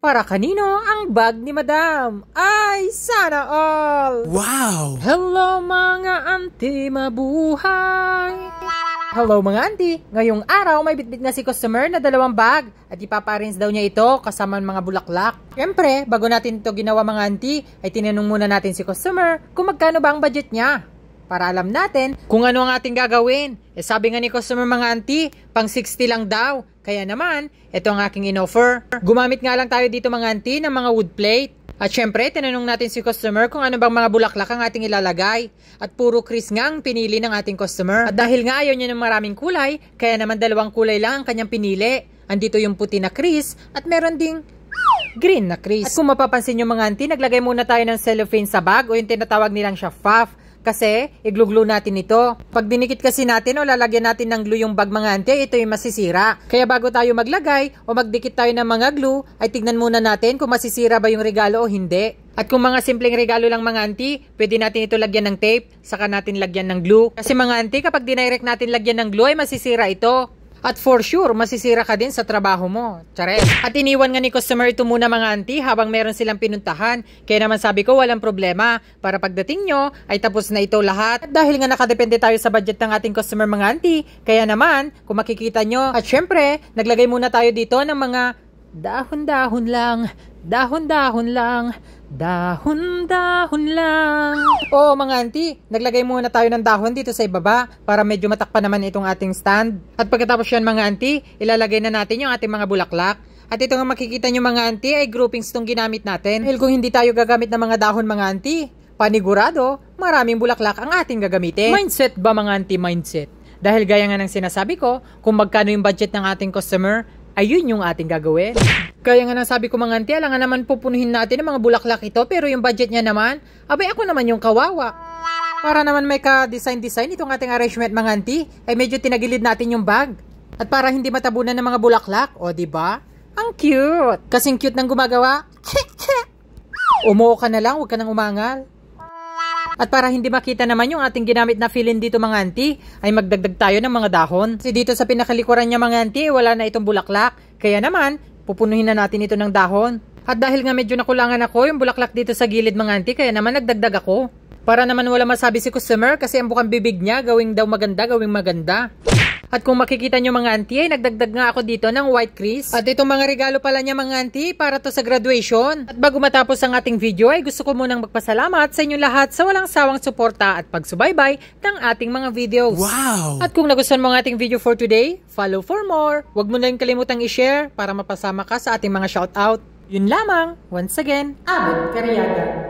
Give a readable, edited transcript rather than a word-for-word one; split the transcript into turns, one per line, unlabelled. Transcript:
Para kanino ang bag ni Madam? Ay, sana all!
Wow!
Hello mga auntie, mabuhay! Hello mga auntie! Ngayong araw may bitbit na si customer na 2 bag at ipapa-arrange daw niya ito kasama ng mga bulaklak. Siyempre, bago natin ito ginawa mga auntie, ay tinanong muna natin si customer kung magkano ba ang budget niya. Para alam natin kung ano ang ating gagawin. Sabi nga ni customer mga auntie, pang 60 lang daw. Kaya naman, ito ang aking in-offer. Gumamit nga lang tayo dito mga auntie ng mga wood plate. At syempre, tinanong natin si customer kung ano bang mga bulaklak ang ating ilalagay. At puro crease nga ang pinili ng ating customer. At dahil nga ayaw niya ng maraming kulay, kaya naman 2 kulay lang ang kanyang pinili. Andito yung puti na crease at meron ding green na crease. At kung mapapansin nyo mga auntie, naglagay muna tayo ng cellophane sa bag o yung tinatawag nilang siya puff. Kasi, i-glue natin ito. Pag dinikit kasi natin o lalagyan natin ng glue yung bag mga auntie, ito yung masisira. Kaya bago tayo maglagay o magdikit tayo ng mga glue, ay tignan muna natin kung masisira ba yung regalo o hindi. At kung mga simpleng regalo lang mga auntie, pwede natin ito lagyan ng tape, saka natin lagyan ng glue. Kasi mga auntie, kapag dinirect natin lagyan ng glue, ay masisira ito. At for sure, masisira ka din sa trabaho mo. Chares. At iniwan nga ni customer ito muna mga auntie habang meron silang pinuntahan. Kaya naman sabi ko walang problema. Para pagdating nyo ay tapos na ito lahat. At dahil nga nakadepende tayo sa budget ng ating customer mga auntie. Kaya naman, kung makikita nyo. At syempre, naglagay muna tayo dito ng mga dahon-dahon lang. Dahon-dahon lang. Dahon-dahon lang. Oo mga auntie, naglagay muna tayo ng dahon dito sa ibaba para medyo matakpan naman itong ating stand. At pagkatapos yan mga auntie, ilalagay na natin yung ating mga bulaklak. At ito nga makikita nyo mga auntie ay groupings itong ginamit natin. Dahil kung hindi tayo gagamit ng mga dahon mga auntie, panigurado, maraming bulaklak ang ating gagamitin. Mindset ba mga auntie, mindset? Dahil gaya nga ng sinasabi ko, kung magkano yung budget ng ating customer, ayun yung ating gagawin. Kaya nga nasabi ko mga auntie, alangan naman pupunuhin natin ng mga bulaklak ito, pero yung budget niya naman, abay ako naman yung kawawa. Para naman may ka-design itong ating arrangement mga auntie, ay medyo tinagilid natin yung bag. At para hindi matabunan ng mga bulaklak, o diba? Ang cute! Kasing cute ng gumagawa. Umuo ka na lang, huwag ka nang umangal. At para hindi makita naman yung ating ginamit na fill-in dito mga auntie, ay magdagdag tayo ng mga dahon. Kasi dito sa pinakalikuran niya mga auntie, wala na itong bulaklak. Kaya naman, pupunuhin na natin ito ng dahon. At dahil nga medyo nakulangan ako yung bulaklak dito sa gilid mga auntie, kaya naman nagdagdag ako. Para naman wala masabi si customer kasi ang bukang bibig niya, gawing daw maganda, gawing maganda. At kung makikita nyo mga auntie, ay nagdagdag nga ako dito ng white crease. At itong mga regalo pala niya mga auntie para to sa graduation. At bago matapos ang ating video ay gusto ko munang magpasalamat sa inyong lahat sa walang sawang suporta at pagsubaybay ng ating mga videos.
Wow!
At kung nagustuhan mo ang ating video for today, follow for more. Huwag mo na rin kalimutang i-share para mapasama ka sa ating mga shoutout. Yun lamang. Once again, Abot Cariaga.